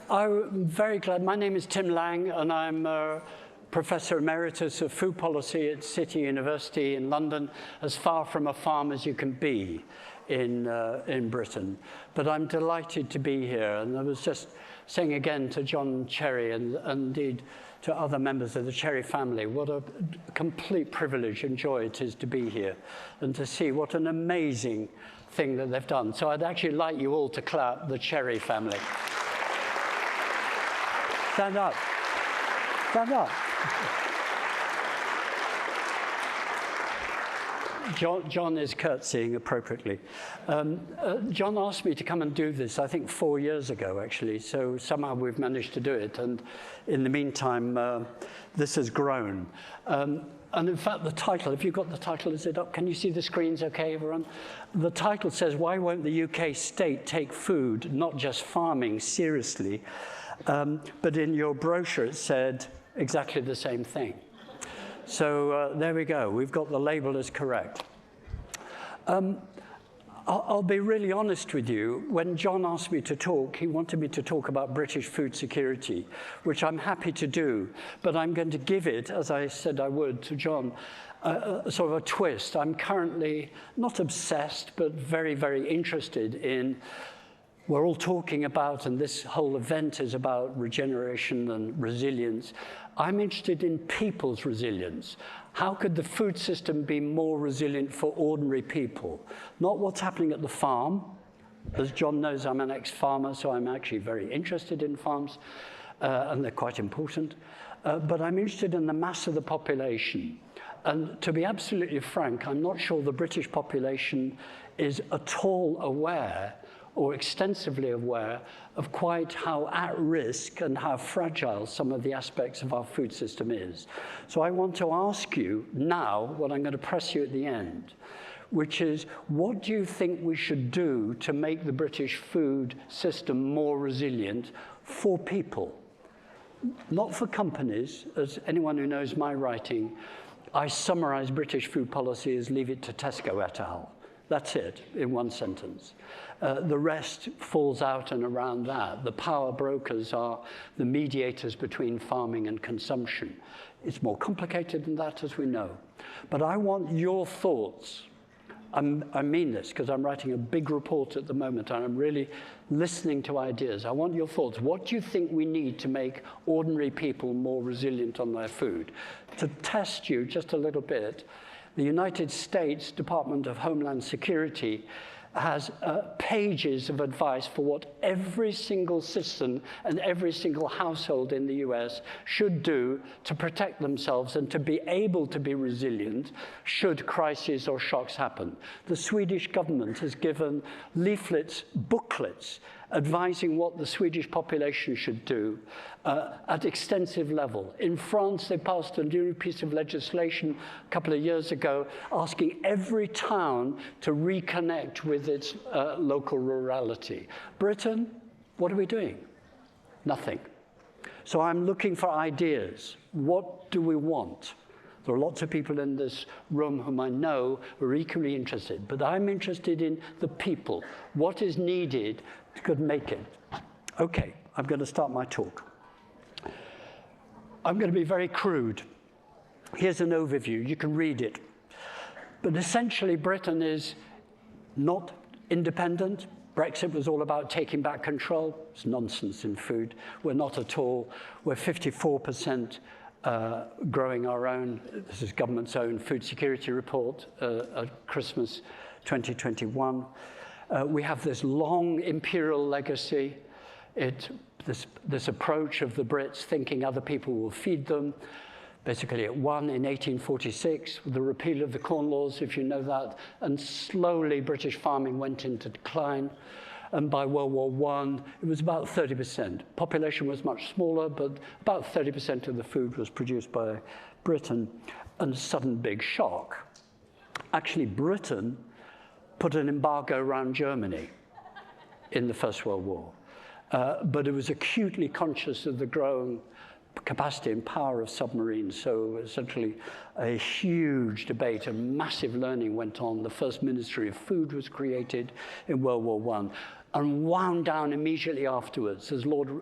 I'm very glad. My name is Tim Lang, and I'm a Professor Emeritus of Food Policy at City University in London, as far from a farm as you can be in Britain. But I'm delighted to be here, and I was just saying again to John Cherry and indeed to other members of the Cherry family, what a complete privilege and joy it is to be here and to see what an amazing thing that they've done. So I'd actually like you all to clap the Cherry family. Stand up. Stand up. John is curtsying appropriately. John asked me to come and do this, I think 4 years ago, actually. So somehow we've managed to do it. And in the meantime, this has grown. And in fact, the title, if you've got the title, is it up? Can you see the screens okay, everyone? The title says, "Why won't the UK state take food, not just farming, seriously?" But in your brochure, it said exactly the same thing. So there we go. We've got the label as correct. I'll be really honest with you. When John asked me to talk, he wanted me to talk about British food security, which I'm happy to do. But I'm going to give it, as I said I would to John, sort of a twist. I'm currently not obsessed, but very, very interested in. We're all talking about, and this whole event is about regeneration and resilience. I'm interested in people's resilience. How could the food system be more resilient for ordinary people? Not what's happening at the farm. As John knows, I'm an ex-farmer, so I'm actually very interested in farms, and they're quite important. But I'm interested in the mass of the population. And to be absolutely frank, I'm not sure the British population is at all aware or extensively aware of quite how at risk and how fragile some of the aspects of our food system is. So I want to ask you now, what I'm going to press you at the end, which is, what do you think we should do to make the British food system more resilient for people? Not for companies. As anyone who knows my writing, I summarize British food policy as leave it to Tesco et al. That's it, in one sentence. The rest falls out and around that. The power brokers are the mediators between farming and consumption. It's more complicated than that, as we know. But I want your thoughts. I mean this, because I'm writing a big report at the moment, and I'm really listening to ideas. I want your thoughts. What do you think we need to make ordinary people more resilient on their food? To test you just a little bit, the United States Department of Homeland Security has pages of advice for what every single citizen and every single household in the US should do to protect themselves and to be able to be resilient should crises or shocks happen. The Swedish government has given leaflets, booklets, advising what the Swedish population should do at extensive level. In France, they passed a new piece of legislation a couple of years ago asking every town to reconnect with its local rurality. Britain, what are we doing? Nothing. So I'm looking for ideas. What do we want? There are lots of people in this room whom I know are equally interested, but I'm interested in the people. What is needed to make it? Okay, I'm going to start my talk. I'm going to be very crude. Here's an overview. You can read it. But essentially, Britain is not independent. Brexit was all about taking back control. It's nonsense in food. We're not at all. We're 54% growing our own. This is government's own food security report at Christmas 2021. We have this long imperial legacy. This approach of the Brits thinking other people will feed them. Basically, it won in 1846 with the repeal of the Corn Laws, if you know that, and slowly British farming went into decline. And by World War I, it was about 30%. Population was much smaller, but about 30% of the food was produced by Britain. And a sudden big shock. Actually, Britain put an embargo around Germany in the First World War. But it was acutely conscious of the growing capacity and power of submarines. So essentially a huge debate, a massive learning went on. The first Ministry of Food was created in World War I. and wound down immediately afterwards. As Lord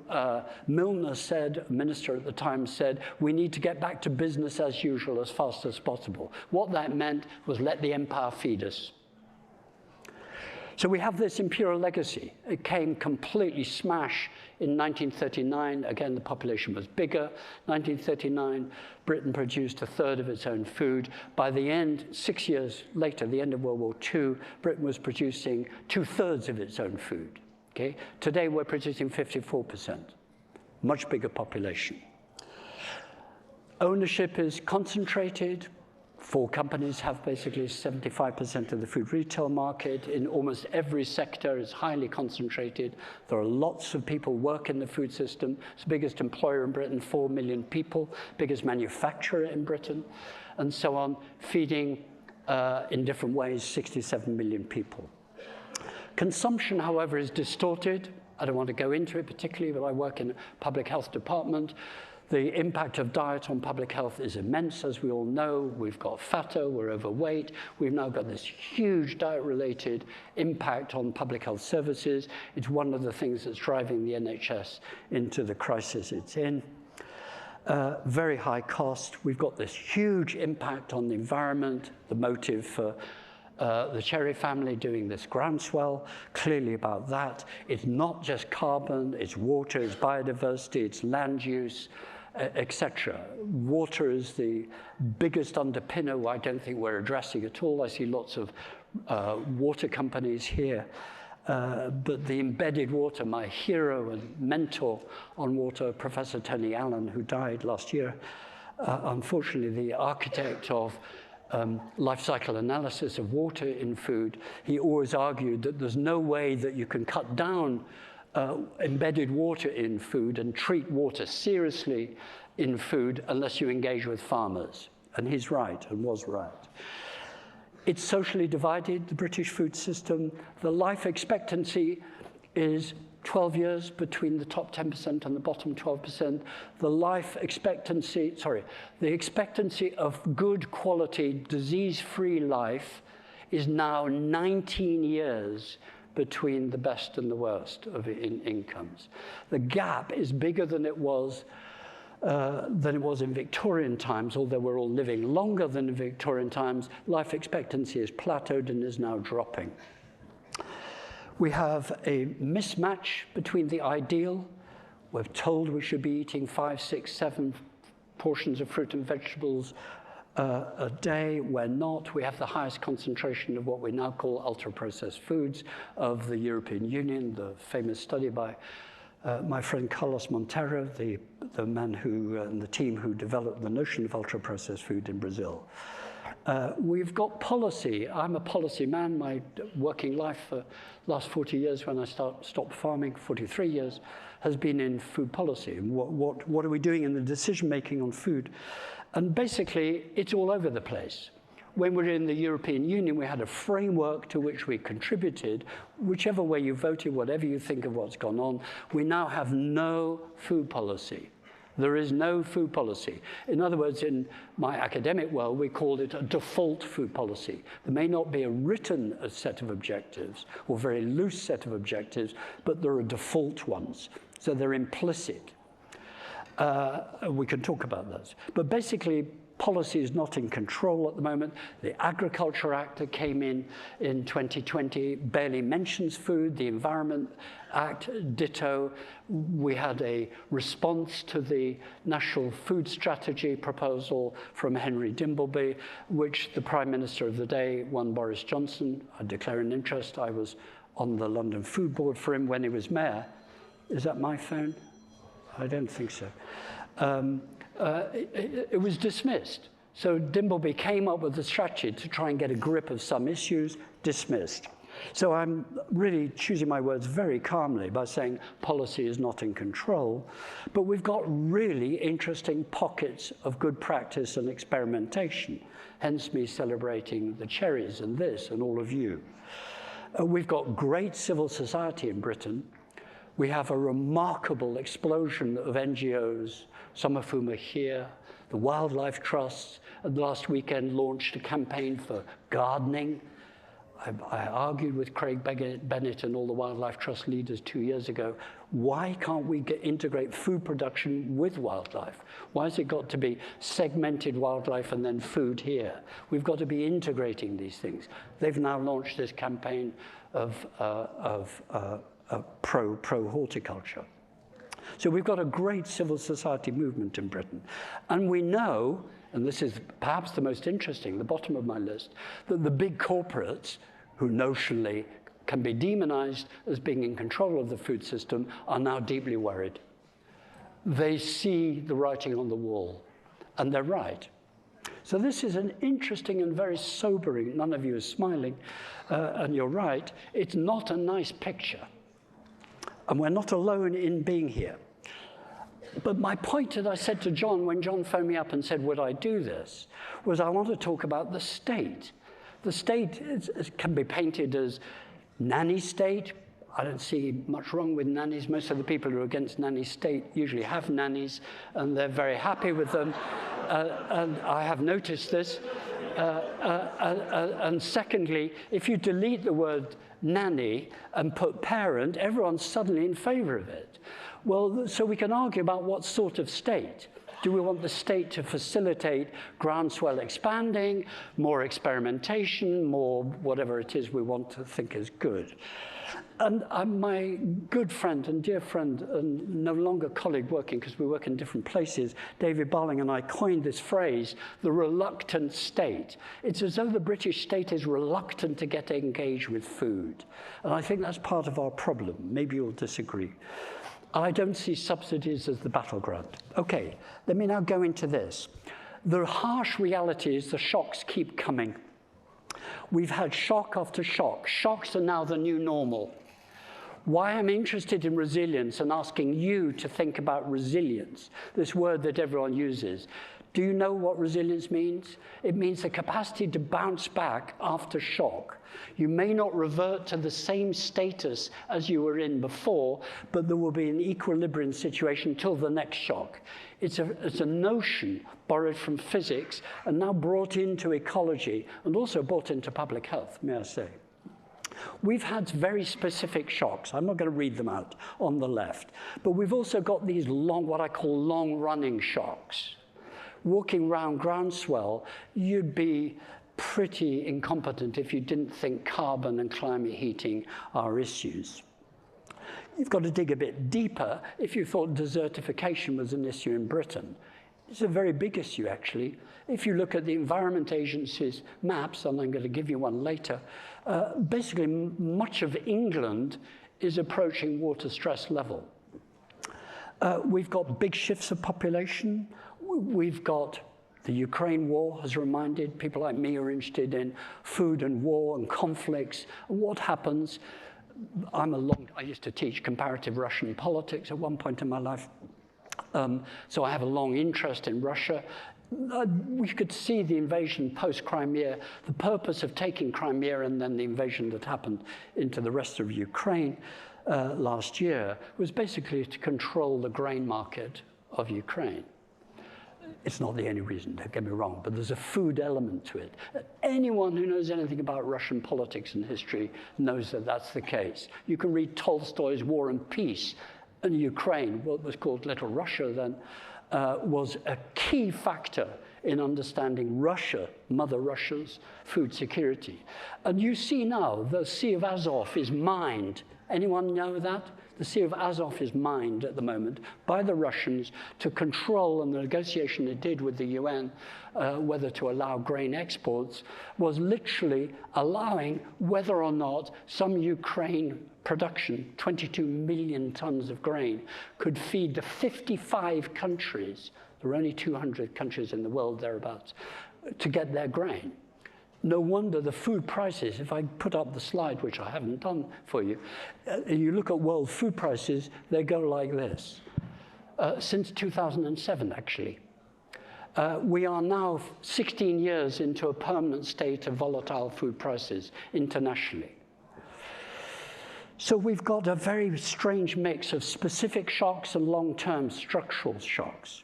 Milner said, minister at the time said, we need to get back to business as usual as fast as possible. What that meant was let the empire feed us. So we have this imperial legacy. It came completely smash in 1939. Again, the population was bigger. 1939, Britain produced a third of its own food. By the end, 6 years later, the end of World War II, Britain was producing 2/3 of its own food. Okay? Today, we're producing 54%. Much bigger population. Ownership is concentrated. 4 companies have basically 75% of the food retail market. In almost every sector, it's highly concentrated. There are lots of people work in the food system. It's the biggest employer in Britain, 4 million people, biggest manufacturer in Britain, and so on, feeding in different ways 67 million people. Consumption, however, is distorted. I don't want to go into it particularly, but I work in a public health department. The impact of diet on public health is immense, as we all know. We've got fatter, we're overweight. We've now got this huge diet-related impact on public health services. It's one of the things that's driving the NHS into the crisis it's in. Very high cost. We've got this huge impact on the environment, the motive for the Cherry family doing this Groundswell, clearly about that. It's not just carbon, it's water, it's biodiversity, it's land use, etc. Water is the biggest underpinner I don't think we're addressing at all. I see lots of water companies here. But the embedded water, my hero and mentor on water, Professor Tony Allen, who died last year, unfortunately the architect of life cycle analysis of water in food, he always argued that there's no way that you can cut down embedded water in food and treat water seriously in food unless you engage with farmers. And he's right, and was right. It's socially divided, the British food system. The life expectancy is 12 years between the top 10% and the bottom 12%. The expectancy of good quality, disease-free life is now 19 years between the best and the worst of incomes. The gap is bigger than it was in Victorian times, although we're all living longer than in Victorian times. Life expectancy is plateaued and is now dropping. We have a mismatch between the ideal. We're told we should be eating 5, 6, 7 portions of fruit and vegetables a day. We're not. We have the highest concentration of what we now call ultra-processed foods of the European Union. The famous study by my friend Carlos Montero, the man who and the team who developed the notion of ultra-processed food in Brazil. We've got policy. I'm a policy man. My working life for the last 40 years, when I stopped farming, 43 years, has been in food policy. And what are we doing in the decision-making on food? And basically, it's all over the place. When we were in the European Union, we had a framework to which we contributed. Whichever way you voted, whatever you think of what's gone on, we now have no food policy. There is no food policy. In other words, in my academic world, we called it a default food policy. There may not be a written set of objectives or very loose set of objectives, but there are default ones. So they're implicit. We can talk about those. But basically, policy is not in control at the moment. The Agriculture Act that came in 2020 barely mentions food. The Environment Act, ditto. We had a response to the National Food Strategy proposal from Henry Dimbleby, which the Prime Minister of the day, one Boris Johnson, I declare an interest. I was on the London Food Board for him when he was mayor. Is that my phone? I don't think so. It was dismissed. So Dimbleby came up with a strategy to try and get a grip of some issues, dismissed. So I'm really choosing my words very calmly by saying policy is not in control, but we've got really interesting pockets of good practice and experimentation, hence me celebrating the cherries and this and all of you. We've got great civil society in Britain. We have a remarkable explosion of NGOs, some of whom are here. The Wildlife Trusts last weekend launched a campaign for gardening. I argued with Craig Bennett and all the Wildlife Trust leaders 2 years ago, why can't we integrate food production with wildlife? Why has it got to be segmented wildlife and then food here? We've got to be integrating these things. They've now launched this campaign of pro-horticulture. So we've got a great civil society movement in Britain. And we know, and this is perhaps the most interesting, the bottom of my list, that the big corporates, who notionally can be demonized as being in control of the food system, are now deeply worried. They see the writing on the wall, and they're right. So this is an interesting and very sobering, none of you is smiling, and you're right, it's not a nice picture. And we're not alone in being here. But my point that I said to John when John phoned me up and said, would I do this, was I want to talk about the state. The state can be painted as nanny state. I don't see much wrong with nannies. Most of the people who are against nanny state usually have nannies, and they're very happy with them. And I have noticed this. And secondly, if you delete the word nanny and put parent, everyone's suddenly in favor of it. Well, so we can argue about what sort of state. Do we want the state to facilitate groundswell expanding, more experimentation, more whatever it is we want to think is good? And my good friend and dear friend, and no longer colleague working because we work in different places, David Barling and I coined this phrase, the reluctant state. It's as though the British state is reluctant to get engaged with food. And I think that's part of our problem. Maybe you'll disagree. I don't see subsidies as the battleground. Okay, let me now go into this. The harsh reality is the shocks keep coming. We've had shock after shock. Shocks are now the new normal. Why I'm interested in resilience and asking you to think about resilience, this word that everyone uses. Do you know what resilience means? It means the capacity to bounce back after shock. You may not revert to the same status as you were in before, but there will be an equilibrium situation till the next shock. It's a notion borrowed from physics and now brought into ecology and also brought into public health, may I say. We've had very specific shocks. I'm not going to read them out on the left. But we've also got these what I call long-running shocks. Walking around Groundswell, you'd be pretty incompetent if you didn't think carbon and climate heating are issues. You've got to dig a bit deeper if you thought desertification was an issue in Britain. It's a very big issue, actually. If you look at the Environment Agency's maps, and I'm going to give you one later, basically much of England is approaching water stress level. We've got big shifts of population. We've got the Ukraine war has reminded people like me who are interested in food and war and conflicts. What happens? I used to teach comparative Russian politics at one point in my life. So I have a long interest in Russia. We could see the invasion post-Crimea, the purpose of taking Crimea and then the invasion that happened into the rest of Ukraine last year was basically to control the grain market of Ukraine. It's not the only reason, don't get me wrong, but there's a food element to it. Anyone who knows anything about Russian politics and history knows that that's the case. You can read Tolstoy's War and Peace, and Ukraine, what was called Little Russia then, was a key factor in understanding Russia, Mother Russia's food security. And you see now the Sea of Azov is mined. Anyone know that? The Sea of Azov is mined at the moment by the Russians to control, and the negotiation they did with the UN, whether to allow grain exports, was literally allowing whether or not some Ukraine production, 22 million tons of grain, could feed the 55 countries, there are only 200 countries in the world thereabouts, to get their grain. No wonder the food prices, if I put up the slide, which I haven't done for you, you look at world food prices, they go like this. Since 2007, actually. We are now 16 years into a permanent state of volatile food prices internationally. So we've got a very strange mix of specific shocks and long-term structural shocks.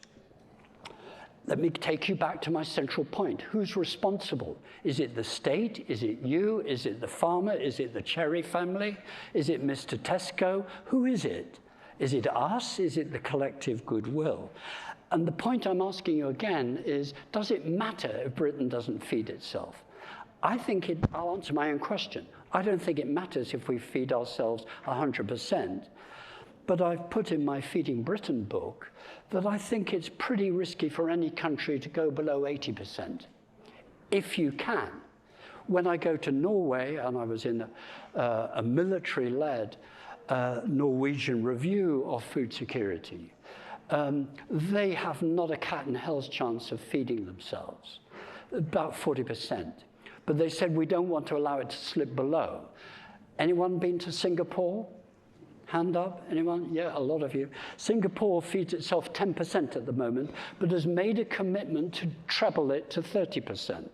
Let me take you back to my central point. Who's responsible? Is it the state? Is it you? Is it the farmer? Is it the Cherry family? Is it Mr. Tesco? Who is it? Is it us? Is it the collective goodwill? And the point I'm asking you again is, does it matter if Britain doesn't feed itself? I'll answer my own question. I don't think it matters if we feed ourselves 100%. But I've put in my Feeding Britain book that I think it's pretty risky for any country to go below 80%, if you can. When I go to Norway, and I was in a military-led Norwegian review of food security, they have not a cat in hell's chance of feeding themselves, about 40%. But they said, we don't want to allow it to slip below. Anyone been to Singapore? Hand up, anyone? Yeah, a lot of you. Singapore feeds itself 10% at the moment, but has made a commitment to treble it to 30%.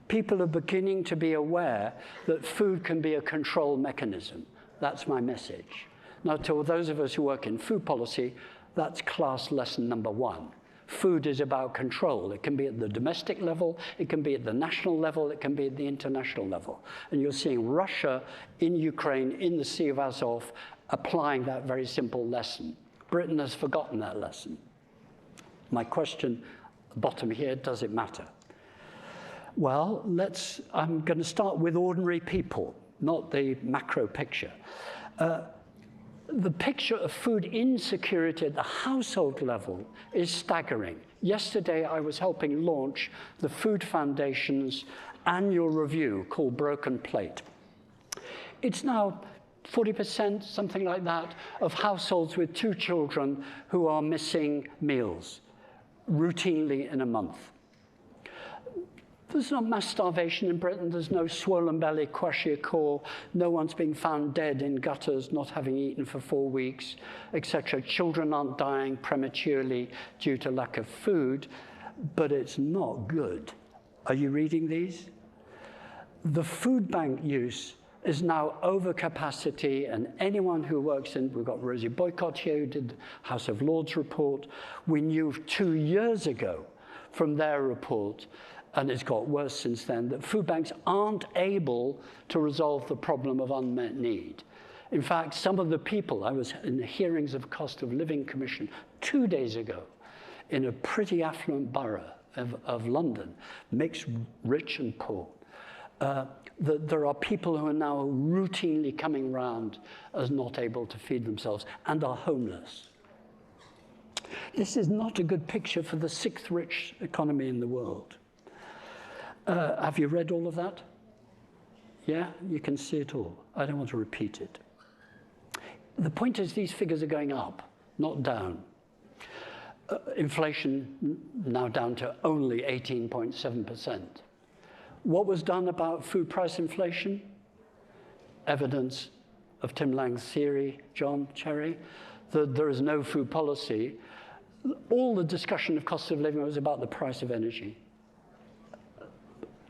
People are beginning to be aware that food can be a control mechanism. That's my message. Now, to those of us who work in food policy, that's class lesson number 1. Food is about control. It can be at the domestic level, it can be at the national level, it can be at the international level. And you're seeing Russia in Ukraine, in the Sea of Azov, applying that very simple lesson. Britain has forgotten that lesson. My question, bottom here, does it matter? Well, I'm going to start with ordinary people, not the macro picture. The picture of food insecurity at the household level is staggering. Yesterday, I was helping launch the Food Foundation's annual review called Broken Plate. It's now 40%, something like that, of households with 2 children who are missing meals routinely in a month. There's not mass starvation in Britain. There's no swollen belly, kwashiorkor. No one's being found dead in gutters, not having eaten for 4 weeks, etc. Children aren't dying prematurely due to lack of food, but it's not good. Are you reading these? The food bank use is now overcapacity, and anyone who works in, we've got Rosie Boycott here, who did the House of Lords report. We knew 2 years ago from their report, and it's got worse since then, that food banks aren't able to resolve the problem of unmet need. In fact, some of the people, I was in the hearings of Cost of Living Commission 2 days ago in a pretty affluent borough of London, mixed rich and poor. There are people who are now routinely coming round as not able to feed themselves and are homeless. This is not a good picture for the 6th rich economy in the world. Have you read all of that? Yeah, you can see it all. I don't want to repeat it. The point is these figures are going up, not down. Inflation now down to only 18.7%. What was done about food price inflation? Evidence of Tim Lang's theory, John Cherry, that there is no food policy. All the discussion of cost of living was about the price of energy.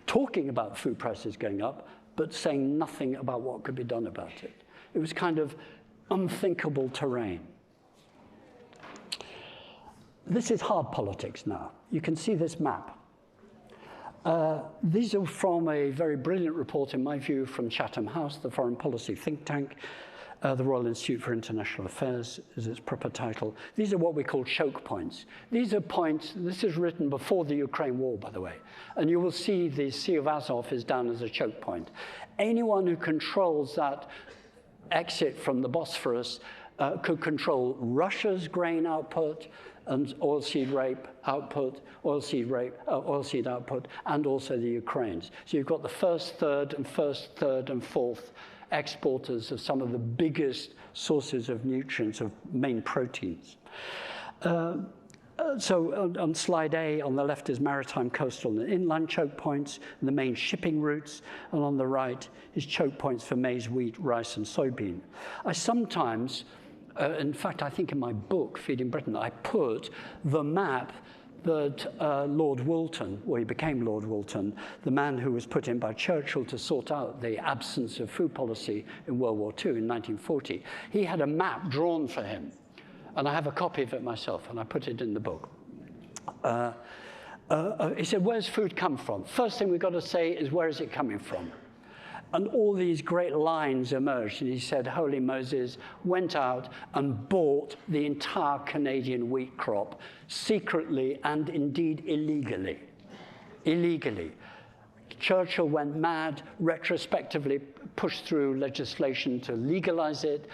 Talking about food prices going up, but saying nothing about what could be done about it. It was kind of unthinkable terrain. This is hard politics now. You can see this map. These are from a very brilliant report, in my view, from Chatham House, the foreign policy think tank. The Royal Institute for International Affairs is its proper title. These are what we call choke points. These are points, this is written before the Ukraine war, by the way, and you will see the Sea of Azov is down as a choke point. Anyone who controls that exit from the Bosphorus could control Russia's grain output and oilseed output, and also the Ukraine's. So you've got the first, third, and fourth exporters of some of the biggest sources of nutrients, of main proteins. So on slide A, on the left is maritime, coastal, and inland choke points, the main shipping routes, and on the right is choke points for maize, wheat, rice, and soybean. I sometimes, in fact, I think in my book, Feeding Britain, I put the map that Lord Woolton, well, he became Lord Woolton, the man who was put in by Churchill to sort out the absence of food policy in World War II in 1940. He had a map drawn for him, and I have a copy of it myself, and I put it in the book. He said, where's food come from? First thing we've got to say is, where is it coming from? And all these great lines emerged, and he said, Holy Moses went out and bought the entire Canadian wheat crop secretly and indeed illegally. Illegally. Churchill went mad, retrospectively pushed through legislation to legalize it,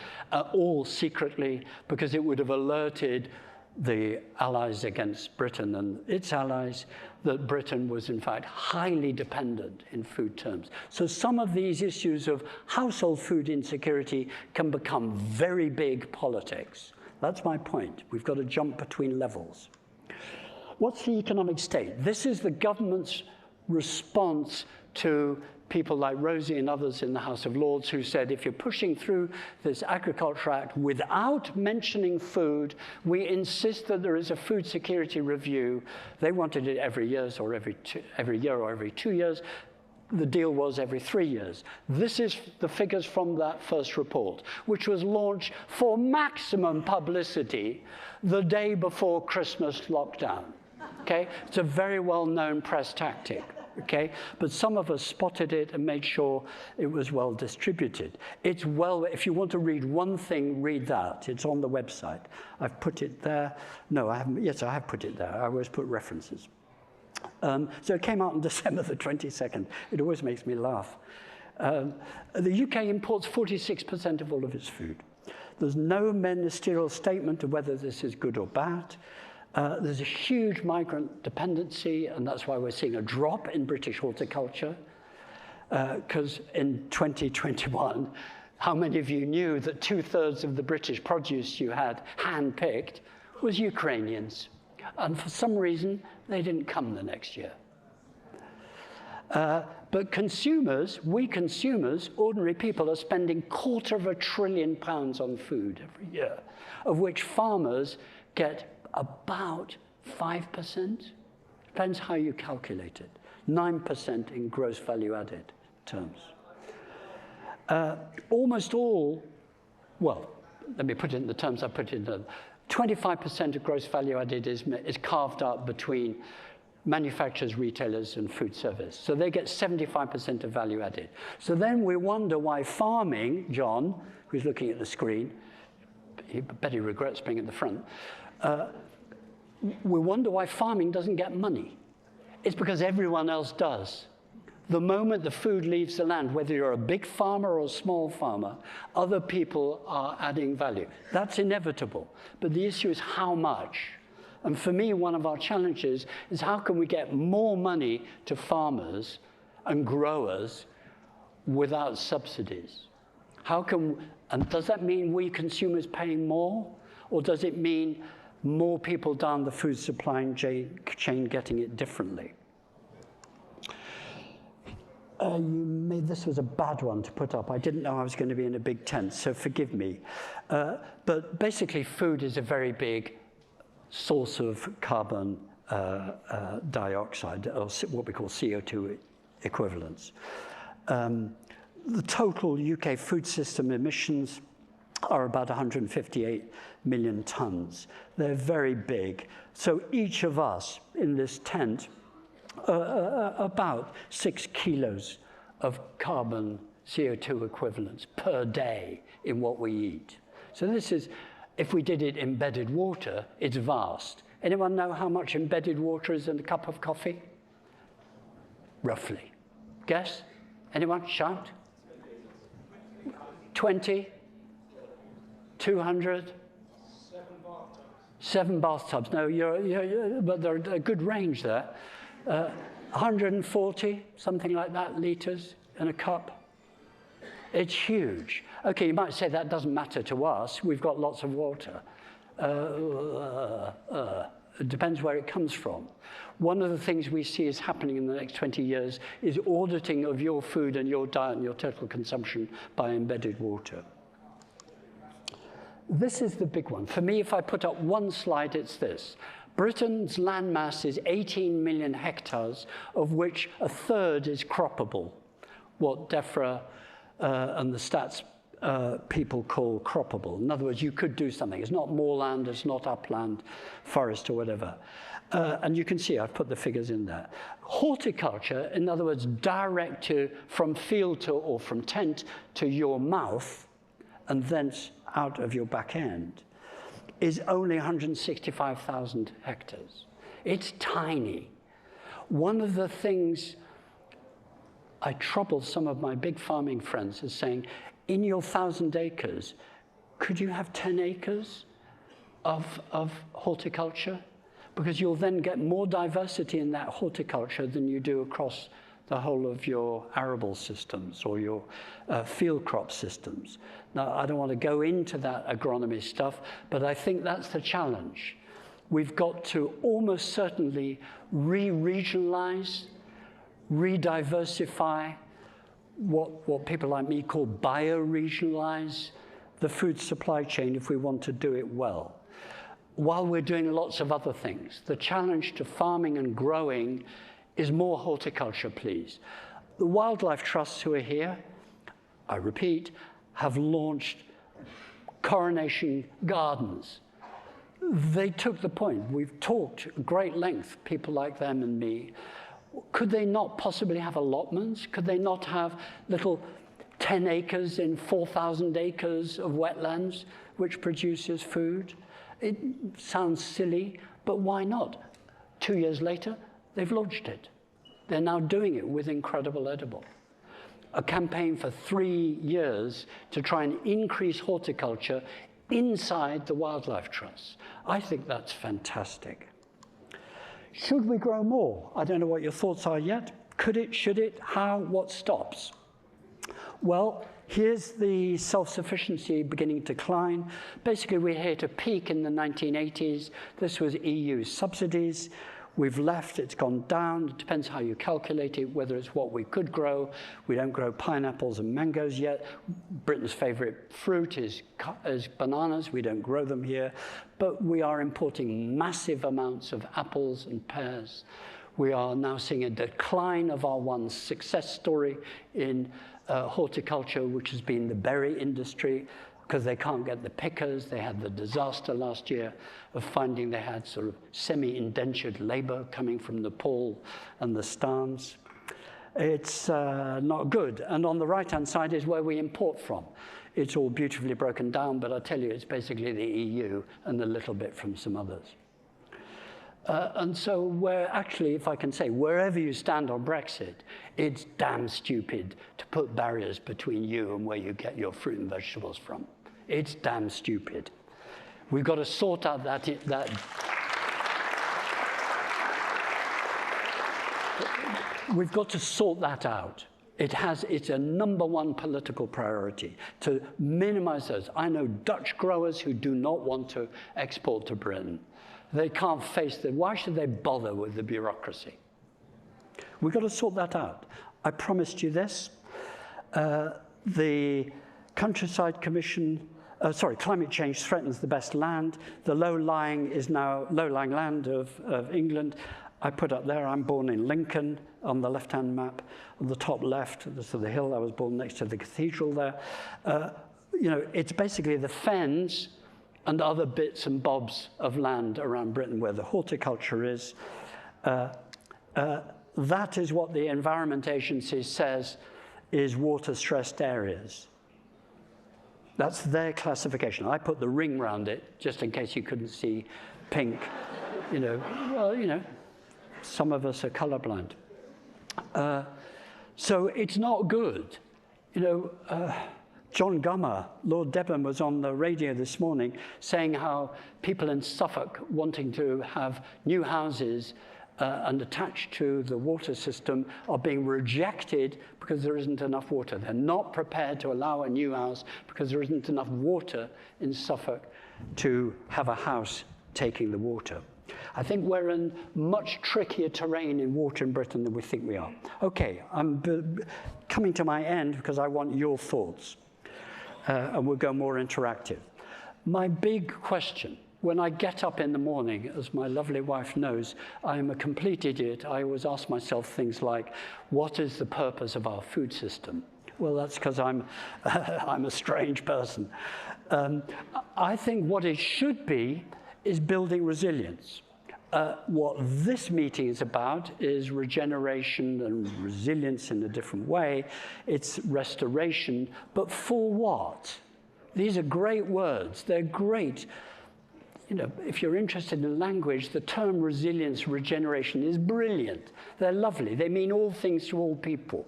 all secretly, because it would have alerted the allies against Britain and its allies that Britain was in fact highly dependent in food terms. So some of these issues of household food insecurity can become very big politics. That's my point. We've got to jump between levels. What's the economic state? This is the government's response to people like Rosie and others in the House of Lords who said, if you're pushing through this Agriculture Act without mentioning food, we insist that there is a food security review. They wanted it every year or every 2 years. The deal was every 3 years. This is the figures from that first report, which was launched for maximum publicity the day before Christmas lockdown. Okay? It's a very well-known press tactic. Okay, but some of us spotted it and made sure it was well distributed. It's well, if you want to read one thing, read that. It's on the website. I've put it there. No, I haven't. Yes, I have put it there. I always put references. So it came out on December the 22nd. It always makes me laugh. The UK imports 46% of all of its food. There's no ministerial statement of whether this is good or bad. There's a huge migrant dependency, and that's why we're seeing a drop in British horticulture. Because in 2021, how many of you knew that 2/3 of the British produce you had hand-picked was Ukrainians? And for some reason, they didn't come the next year. But consumers, we consumers, ordinary people, are spending £250 billion on food every year, of which farmers get about 5%, depends how you calculate it, 9% in gross value added terms. Almost all, well, let me put it in the terms I put it in. 25% of gross value added is carved up between manufacturers, retailers, and food service. So they get 75% of value added. So then we wonder why farming, John, who's looking at the screen, I bet he regrets being at the front, we wonder why farming doesn't get money. It's because everyone else does. The moment the food leaves the land, whether you're a big farmer or a small farmer, other people are adding value. That's inevitable. But the issue is how much. And for me, one of our challenges is how can we get more money to farmers and growers without subsidies? And does that mean we consumers paying more? Or does it mean more people down the food supply chain getting it differently? This was a bad one to put up. I didn't know I was going to be in a big tent, so forgive me. But basically, food is a very big source of carbon dioxide, or what we call CO2 equivalents. The total UK food system emissions are about 158 million tons. They're very big. So each of us in this tent, about 6 kilos of carbon CO2 equivalents per day in what we eat. So this is, if we did it in embedded water, it's vast. Anyone know how much embedded water is in a cup of coffee? Roughly. Guess? Anyone? Shout. 20? 200? 7 bathtubs. No, but there's a good range there. 140, something like that, litres in a cup. It's huge. Okay, you might say that doesn't matter to us. We've got lots of water. It depends where it comes from. One of the things we see is happening in the next 20 years is auditing of your food and your diet and your total consumption by embedded water. This is the big one. For me, if I put up one slide, it's this. Britain's land mass is 18 million hectares, of which 1/3 is croppable, what DEFRA and the stats people call croppable. In other words, you could do something. It's not moorland, it's not upland, forest or whatever. And you can see I've put the figures in there. Horticulture, in other words, direct from field to, or from tent to your mouth, and thence out of your back end, is only 165,000 hectares. It's tiny. One of the things I trouble some of my big farming friends is saying, in your 1,000 acres, could you have 10 acres of horticulture? Because you'll then get more diversity in that horticulture than you do across the whole of your arable systems or your field crop systems. Now, I don't want to go into that agronomy stuff, but I think that's the challenge. We've got to almost certainly re-regionalize, re-diversify, what people like me call bio-regionalize the food supply chain if we want to do it well, while we're doing lots of other things. The challenge to farming and growing is more horticulture, please. The wildlife trusts who are here, I repeat, have launched Coronation Gardens. They took the point. We've talked at great length, people like them and me. Could they not possibly have allotments? Could they not have little 10 acres in 4,000 acres of wetlands, which produces food? It sounds silly, but why not? 2 years later, they've launched it. They're now doing it with Incredible Edible. A campaign for 3 years to try and increase horticulture inside the wildlife trusts. I think that's fantastic. Should we grow more? I don't know what your thoughts are yet. Could it, should it, how, what stops? Well, here's the self-sufficiency beginning to decline. Basically, we hit a peak in the 1980s. This was EU subsidies. We've left, it's gone down. It depends how you calculate it, whether it's what we could grow. We don't grow pineapples and mangoes yet. Britain's favorite fruit is bananas. We don't grow them here. But we are importing massive amounts of apples and pears. We are now seeing a decline of our one success story in horticulture, which has been the berry industry, because they can't get the pickers. They had the disaster last year of finding they had sort of semi-indentured labor coming from Nepal and the Stans. It's not good. And on the right-hand side is where we import from. It's all beautifully broken down, but I tell you, it's basically the EU and a little bit from some others. And so we're actually, if I can say, wherever you stand on Brexit, it's damn stupid to put barriers between you and where you get your fruit and vegetables from. It's damn stupid. We've got to sort out that we've got to sort that out. It's a #1 political priority to minimize those. I know Dutch growers who do not want to export to Britain. They can't face the, why should they bother with the bureaucracy? We've got to sort that out. I promised you this. The Countryside Commission, climate change threatens the best land. The low-lying land of England. I put up there, I'm born in Lincoln on the left-hand map. On the top left, this is the hill, I was born next to the cathedral there. It's basically the fens and other bits and bobs of land around Britain where the horticulture is. That is what the Environment Agency says is water-stressed areas. That's their classification. I put the ring round it, just in case you couldn't see pink. Some of us are colorblind. So it's not good. John Gummer, Lord Debham, was on the radio this morning saying how people in Suffolk wanting to have new houses and attached to the water system are being rejected because there isn't enough water. They're not prepared to allow a new house because there isn't enough water in Suffolk to have a house taking the water. I think we're in much trickier terrain in water in Britain than we think we are. Okay, I'm coming to my end because I want your thoughts. And we'll go more interactive. My big question, when I get up in the morning, as my lovely wife knows, I am a complete idiot. I always ask myself things like, what is the purpose of our food system? Well, that's because I'm a strange person. I think what it should be is building resilience. What this meeting is about is regeneration and resilience in a different way. It's restoration, but for what? These are great words. They're great. You know, if you're interested in language, the term resilience, regeneration is brilliant. They're lovely. They mean all things to all people.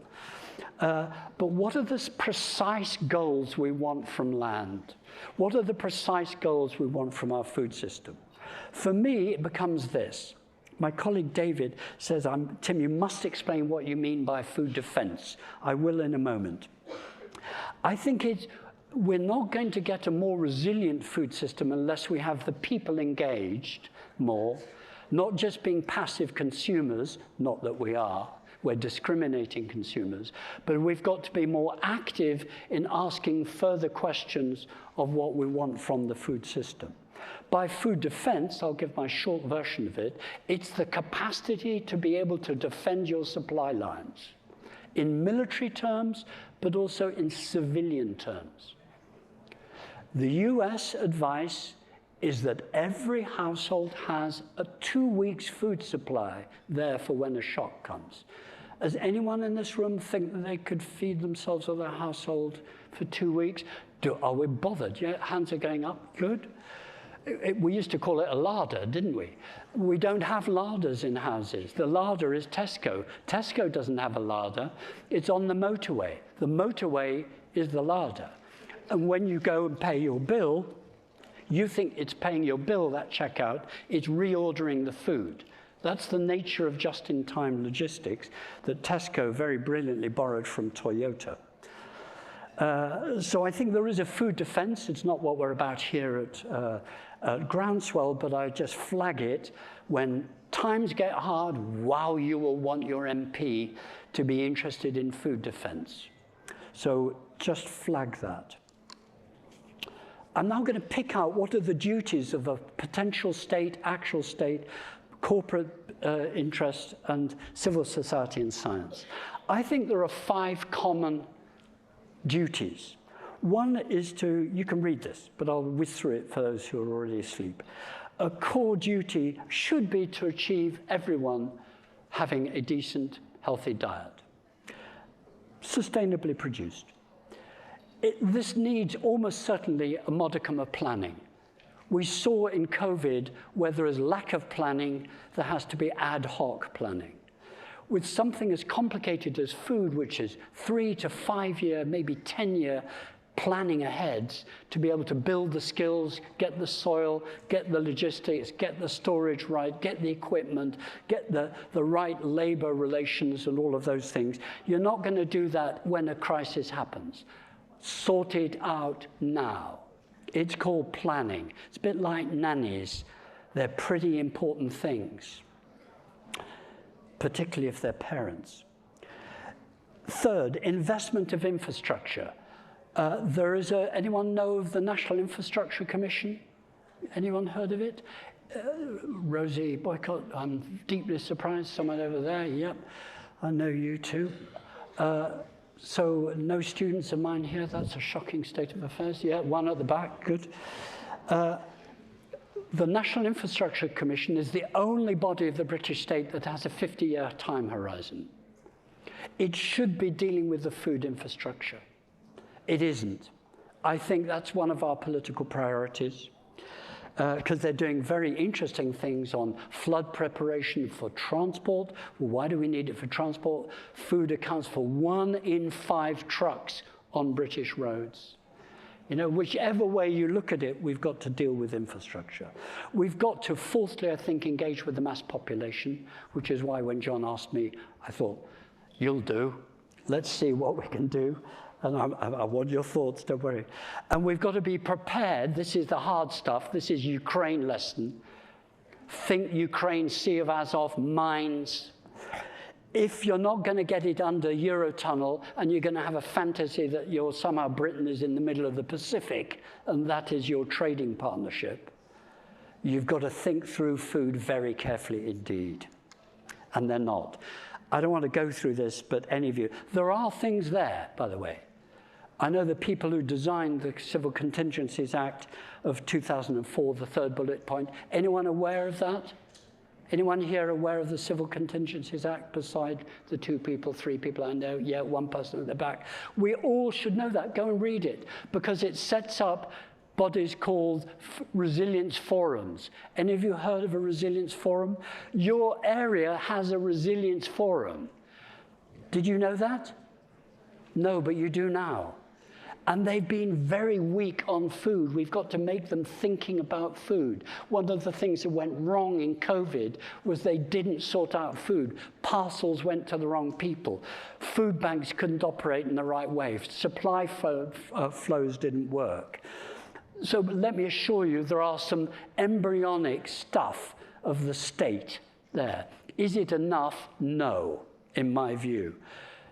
But what are the precise goals we want from land? What are the precise goals we want from our food system? For me, it becomes this. My colleague David says, Tim, you must explain what you mean by food defense. I will in a moment. I think we're not going to get a more resilient food system unless we have the people engaged more, not just being passive consumers, not that we are. We're discriminating consumers, but we've got to be more active in asking further questions of what we want from the food system. By food defense, I'll give my short version of it, it's the capacity to be able to defend your supply lines in military terms, but also in civilian terms. The US advice is that every household has a 2 weeks food supply there for when a shock comes. Does anyone in this room think that they could feed themselves or their household for 2 weeks? Are we bothered? Yeah, hands are going up. Good. We used to call it a larder, didn't we? We don't have larders in houses. The larder is Tesco. Tesco doesn't have a larder. It's on the motorway. The motorway is the larder. And when you go and pay your bill, you think it's paying your bill, that checkout. It's reordering the food. That's the nature of just-in-time logistics that Tesco very brilliantly borrowed from Toyota. So I think there is a food defense. It's not what we're about here at Groundswell, but I just flag it. When times get hard, wow, you will want your MP to be interested in food defense. So just flag that. I'm now going to pick out what are the duties of a potential state, actual state, corporate interest, and civil society and science. I think there are 5 common duties. One is to, you can read this, but I'll whiz through it for those who are already asleep. A core duty should be to achieve everyone having a decent, healthy diet, sustainably produced. This needs almost certainly a modicum of planning. We saw in COVID where there is lack of planning, there has to be ad hoc planning. With something as complicated as food, which is 3 to 5 year, maybe 10-year planning ahead to be able to build the skills, get the soil, get the logistics, get the storage right, get the equipment, get the right labor relations and all of those things. You're not going to do that when a crisis happens. Sort it out now. It's called planning. It's a bit like nannies. They're pretty important things, particularly if they're parents. Third, investment of infrastructure. Anyone know of the National Infrastructure Commission? Anyone heard of it? Rosie Boycott, I'm deeply surprised. Someone over there, yep. I know you too. So no students of mine here, that's a shocking state of affairs. Yeah, one at the back, good. The National Infrastructure Commission is the only body of the British state that has a 50-year time horizon. It should be dealing with the food infrastructure. It isn't. I think that's one of our political priorities because they're doing very interesting things on flood preparation for transport. Well, why do we need it for transport? Food accounts for 1 in 5 trucks on British roads. You know, whichever way you look at it, we've got to deal with infrastructure. We've got to, fourthly, I think, engage with the mass population, which is why when John asked me, I thought, you'll do. Let's see what we can do. And I want your thoughts, don't worry. And we've got to be prepared. This is the hard stuff. This is Ukraine lesson. Think Ukraine, Sea of Azov, mines. If you're not going to get it under Eurotunnel and you're going to have a fantasy that somehow Britain is in the middle of the Pacific and that is your trading partnership, you've got to think through food very carefully indeed. And they're not. I don't want to go through this, but any of you. There are things there, by the way. I know the people who designed the Civil Contingencies Act of 2004, the third bullet point. Anyone aware of that? Anyone here aware of the Civil Contingencies Act beside the 2 people, 3 people I know? Yeah, 1 person at the back. We all should know that. Go and read it, because it sets up bodies called resilience forums. Any of you heard of a resilience forum? Your area has a resilience forum. Did you know that? No, but you do now. And they've been very weak on food. We've got to make them thinking about food. One of the things that went wrong in COVID was they didn't sort out food. Parcels went to the wrong people. Food banks couldn't operate in the right way. Supply flows didn't work. So let me assure you, there are some embryonic stuff of the state there. Is it enough? No, in my view.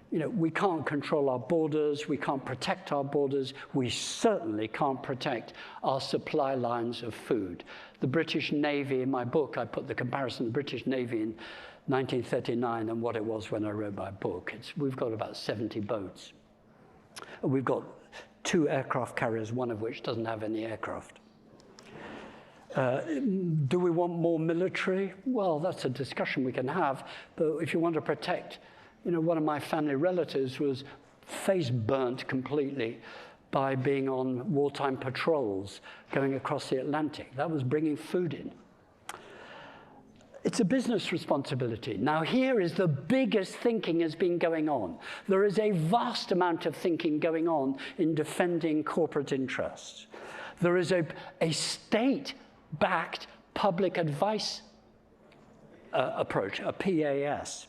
You know, we can't control our borders, we can't protect our borders, we certainly can't protect our supply lines of food. The British Navy, in my book, I put the comparison of the British Navy in 1939 and what it was when I wrote my book. We've got about 70 boats. We've got 2 aircraft carriers, one of which doesn't have any aircraft. Do we want more military? Well, that's a discussion we can have, but if you want to protect, you know, one of my family relatives was face burnt completely by being on wartime patrols going across the Atlantic. That was bringing food in. It's a business responsibility. Now, here is the biggest thinking has been going on. There is a vast amount of thinking going on in defending corporate interests. There is a state-backed public advice approach, a PAS.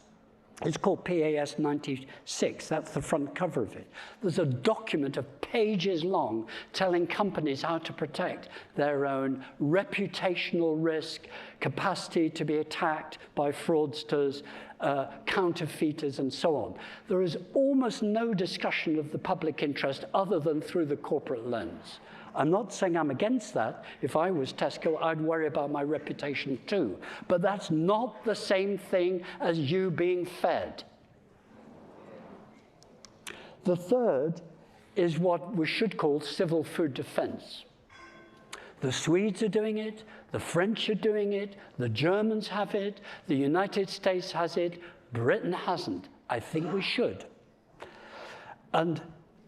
It's called PAS 96. That's the front cover of it. There's a document of pages long telling companies how to protect their own reputational risk, capacity to be attacked by fraudsters, counterfeiters, and so on. There is almost no discussion of the public interest other than through the corporate lens. I'm not saying I'm against that. If I was Tesco, I'd worry about my reputation too. But that's not the same thing as you being fed. The third is what we should call civil food defense. The Swedes are doing it, the French are doing it, the Germans have it, the United States has it, Britain hasn't. I think we should. And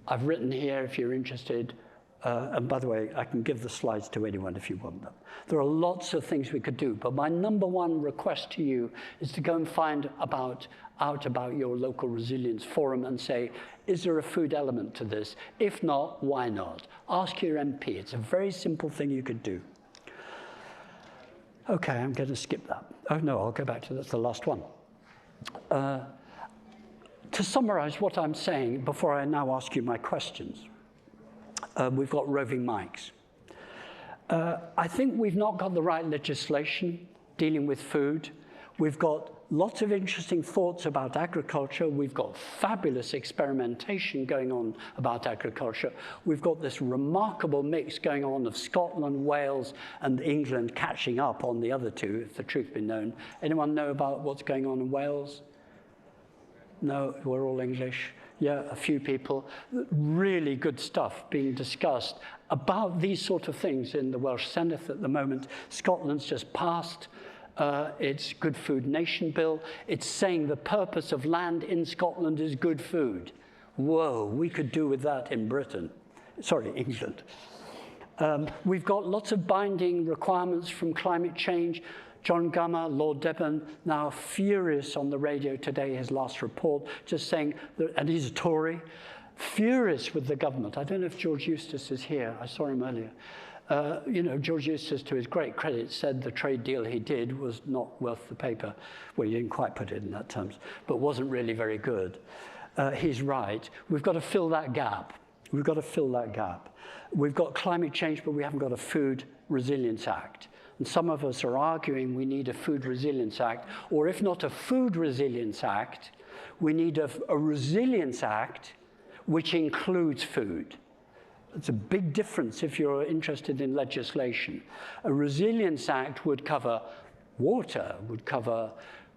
I've written here, if you're interested, and by the way, I can give the slides to anyone if you want them. There are lots of things we could do, but my number one request to you is to go and find out about your local resilience forum and say, is there a food element to this? If not, why not? Ask your MP. It's a very simple thing you could do. Okay, I'm going to skip that. Oh no, I'll go back to that's the last one. To summarize what I'm saying before I now ask you my questions. We've got roving mics. I think we've not got the right legislation dealing with food. We've got lots of interesting thoughts about agriculture. We've got fabulous experimentation going on about agriculture. We've got this remarkable mix going on of Scotland, Wales, and England catching up on the other two, if the truth be known. Anyone know about what's going on in Wales? No, we're all English. Yeah, a few people. Really good stuff being discussed about these sort of things in the Welsh Senedd at the moment. Scotland's just passed its Good Food Nation Bill. It's saying the purpose of land in Scotland is good food. Whoa, we could do with that in Britain. Sorry, England. We've got lots of binding requirements from climate change. John Gummer, Lord Debon, now furious on the radio today, his last report, just saying, that, and he's a Tory, furious with the government. I don't know if George Eustace is here. I saw him earlier. You know, George Eustace, to his great credit, said the trade deal he did was not worth the paper. Well, he didn't quite put it in that terms, but wasn't really very good. He's right. We've got to fill that gap. We've got to fill that gap. We've got climate change, but we haven't got a Food Resilience Act. And some of us are arguing we need a Food Resilience Act, or if not a Food Resilience Act, we need a Resilience Act which includes food. It's a big difference if you're interested in legislation. A Resilience Act would cover water, would cover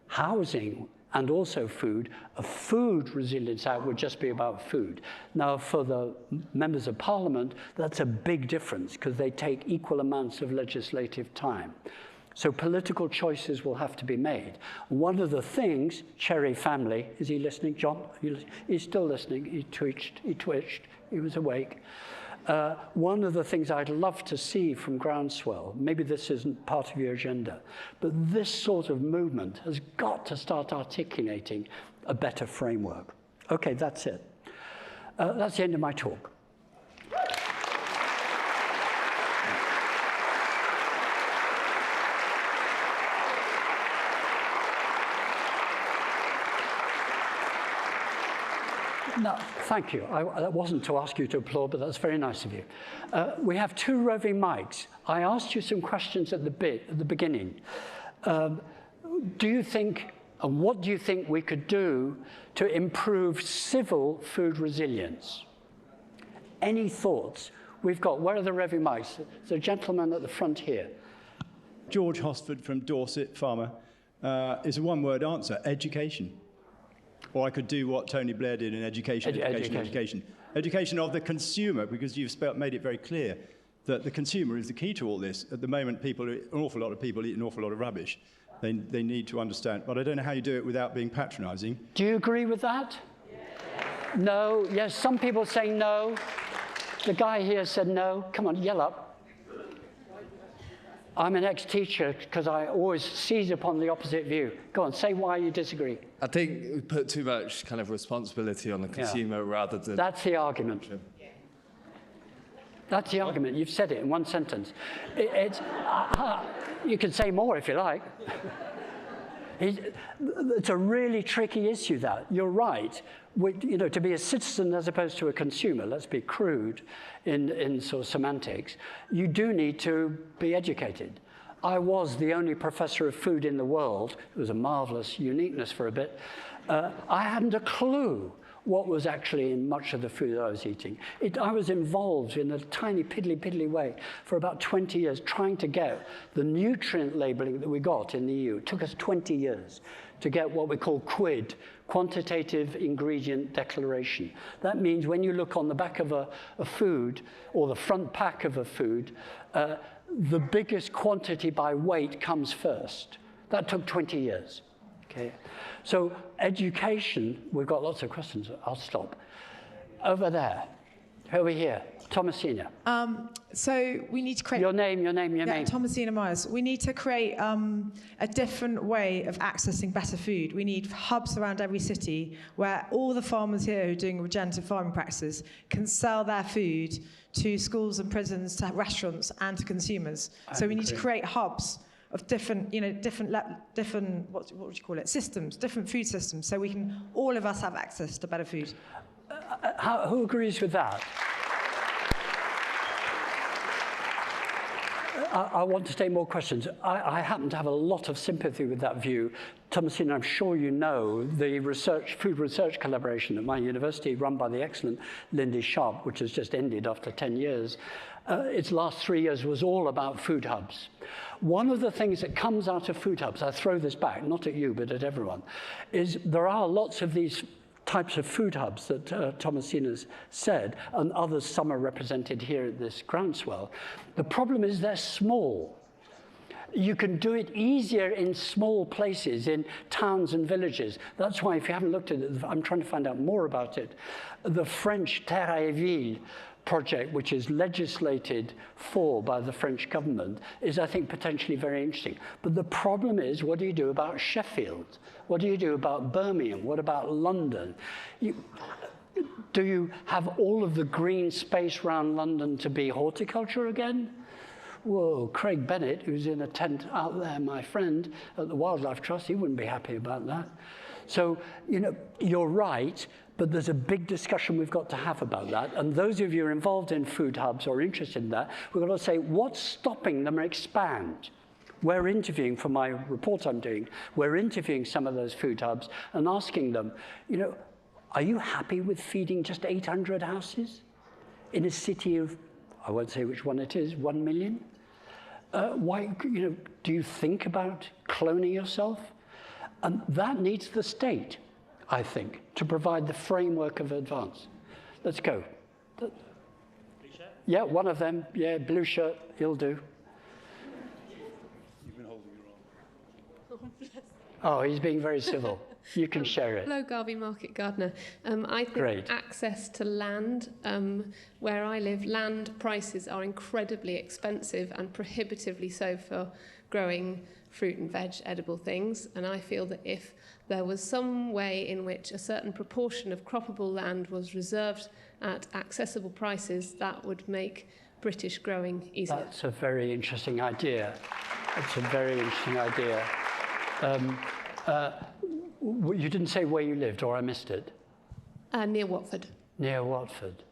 housing, and also food. A Food Resilience Act would just be about food. Now, for the members of Parliament, that's a big difference because they take equal amounts of legislative time. So political choices will have to be made. One of the things, Cherry family, is he listening, John? He's still listening. He twitched, he was awake. One of the things I'd love to see from Groundswell, maybe this isn't part of your agenda, but this sort of movement has got to start articulating a better framework. Okay, that's it. That's the end of my talk. No, thank you. That wasn't to ask you to applaud, but that's very nice of you. We have 2 roving mics. I asked you some questions at the beginning. Do you think, and what do you think we could do to improve civil food resilience? Any thoughts? We've got, where are the roving mics? There's a gentleman at the front here. George Hosford from Dorset, farmer. Is a one-word answer: education. Or I could do what Tony Blair did in education. Education of the consumer, because you've made it very clear that the consumer is the key to all this. At the moment, an awful lot of people eat an awful lot of rubbish. They need to understand. But I don't know how you do it without being patronising. Do you agree with that? Yes. No? Yes, some people say no. The guy here said no. Come on, yell up. I'm an ex-teacher because I always seize upon the opposite view. Go on, say why you disagree. I think we put too much kind of responsibility on the consumer rather than... That's the argument. That's the argument. You've said it in one sentence. You can say more if you like. It's a really tricky issue, that. You're right. To be a citizen as opposed to a consumer, let's be crude in sort of semantics, you do need to be educated. I was the only professor of food in the world. It was a marvelous uniqueness for a bit. I hadn't a clue what was actually in much of the food that I was eating. I was involved in a tiny, piddly way for about 20 years trying to get the nutrient labeling that we got in the EU. It took us 20 years to get what we call QID, Quantitative Ingredient Declaration. That means when you look on the back of a food or the front pack of a food, the biggest quantity by weight comes first. That took 20 years. Okay. So education, we've got lots of questions. I'll stop. Over there, over here, Thomasina. So we need to create... Your name. Thomasina Myers. We need to create a different way of accessing better food. We need hubs around every city where all the farmers here who are doing regenerative farming practices can sell their food to schools and prisons, to restaurants and to consumers. So we need to create hubs of different what would you call it, systems, different food systems, so we can, all of us have access to better food. Who agrees with that? I want to take more questions. I happen to have a lot of sympathy with that view. Thomasina, I'm sure you know the food research collaboration at my university, run by the excellent Lindy Sharp, which has just ended after 10 years. Its last 3 years was all about food hubs. One of the things that comes out of food hubs, I throw this back, not at you, but at everyone, is there are lots of these types of food hubs that Thomasina's said, and others, some are represented here at this Groundswell. The problem is they're small. You can do it easier in small places, in towns and villages. That's why, if you haven't looked at it, I'm trying to find out more about it. The French Terre et Ville project, which is legislated for by the French government, is, I think, potentially very interesting. But the problem is, what do you do about Sheffield? What do you do about Birmingham? What about London? Do you have all of the green space around London to be horticulture again? Whoa, Craig Bennett, who's in a tent out there, my friend at the Wildlife Trust, he wouldn't be happy about that. So, you're right, but there's a big discussion we've got to have about that. And those of you who are involved in food hubs or interested in that, we've got to say, what's stopping them expand? We're interviewing, for my report I'm doing, we're interviewing some of those food hubs and asking them, are you happy with feeding just 800 houses in a city of, I won't say which one it is, 1 million? Why, do you think about cloning yourself? And that needs the state, I think, to provide the framework of advance. Let's go. Yeah, one of them. Yeah, blue shirt, he'll do. You've been holding your arm. Oh, he's being very civil. You can share it. Hello, Garvey Market Gardener. I think Great. access to land, where I live, land prices are incredibly expensive and prohibitively so for growing fruit and veg, edible things. And I feel that if there was some way in which a certain proportion of croppable land was reserved at accessible prices, that would make British growing easier. That's a very interesting idea. That's a very interesting idea. You didn't say where you lived, or I missed it. Near Watford. Near Watford.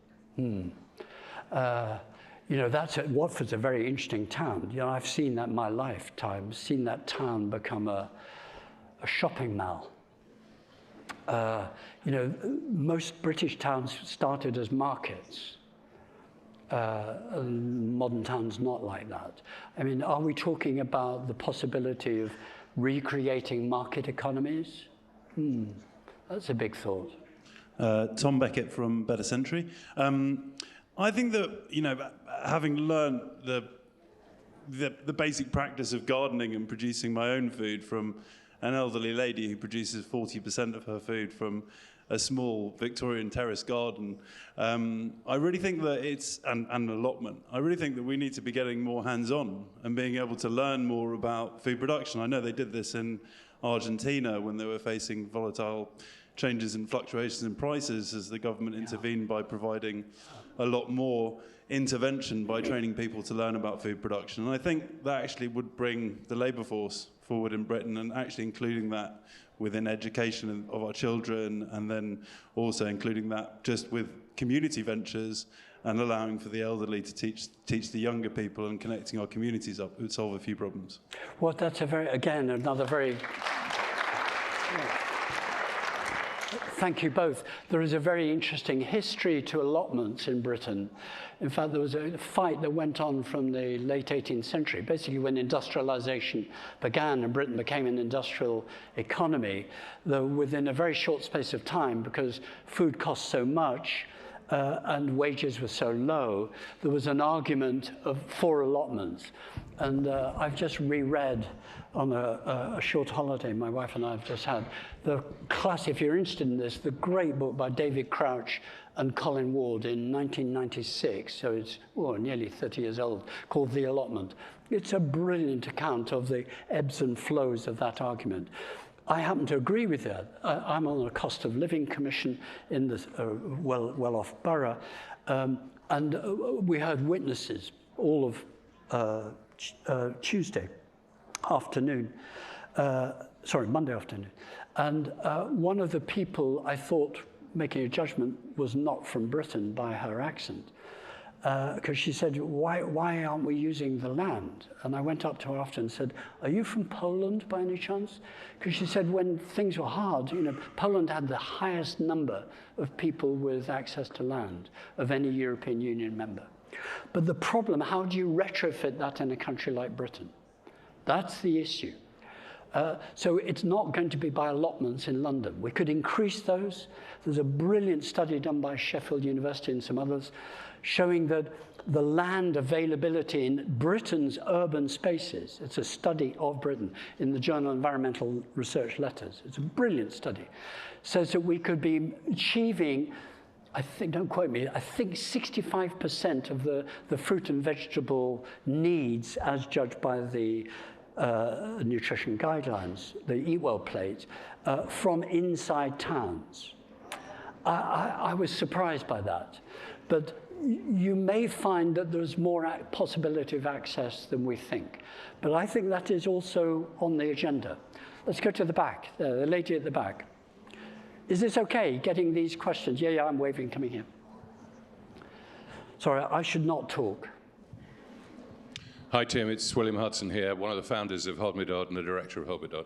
Watford's a very interesting town. You know, I've seen that in my lifetime, seen that town become a shopping mall. Most British towns started as markets. Modern towns not like that. I mean, are we talking about the possibility of recreating market economies? That's a big thought. Tom Beckett from Better Century. I think that, having learned the basic practice of gardening and producing my own food from an elderly lady who produces 40% of her food from a small Victorian terrace garden, I really think that and an allotment, I really think that we need to be getting more hands-on and being able to learn more about food production. I know they did this in Argentina when they were facing volatile changes and fluctuations in prices as the government intervened by providing a lot more intervention by training people to learn about food production. And I think that actually would bring the labour force forward in Britain, and actually including that within education of our children, and then also including that just with community ventures and allowing for the elderly to teach the younger people, and connecting our communities up would solve a few problems. Well, that's another very... Thank you both. There is a very interesting history to allotments in Britain. In fact, there was a fight that went on from the late 18th century, basically when industrialization began and Britain became an industrial economy, though within a very short space of time, because food cost so much and wages were so low, there was an argument for allotments. And I've just reread on a short holiday my wife and I have just had, if you're interested in this, the great book by David Crouch and Colin Ward in 1996, so it's nearly 30 years old, called The Allotment. It's a brilliant account of the ebbs and flows of that argument. I happen to agree with that. I'm on a cost of living commission in the well-off borough, and we heard witnesses all of Tuesday afternoon, Monday afternoon. And one of the people I thought making a judgment was not from Britain by her accent. Because she said, why aren't we using the land? And I went up to her after and said, are you from Poland by any chance? Because she said when things were hard, Poland had the highest number of people with access to land of any European Union member. But the problem, how do you retrofit that in a country like Britain? That's the issue. So it's not going to be by allotments in London. We could increase those. There's a brilliant study done by Sheffield University and some others showing that the land availability in Britain's urban spaces, it's a study of Britain in the journal Environmental Research Letters, it's a brilliant study, says that we could be achieving, I think, don't quote me, I think 65% of the fruit and vegetable needs as judged by the nutrition guidelines, the Eat Well plate, from inside towns. I was surprised by that, but you may find that there's more possibility of access than we think. But I think that is also on the agenda. Let's go to the back, the lady at the back. Is this okay, getting these questions? Yeah, I'm waving, coming here. Sorry, I should not talk. Hi, Tim. It's William Hudson here, one of the founders of Hodmedod and the director of Hodmedod.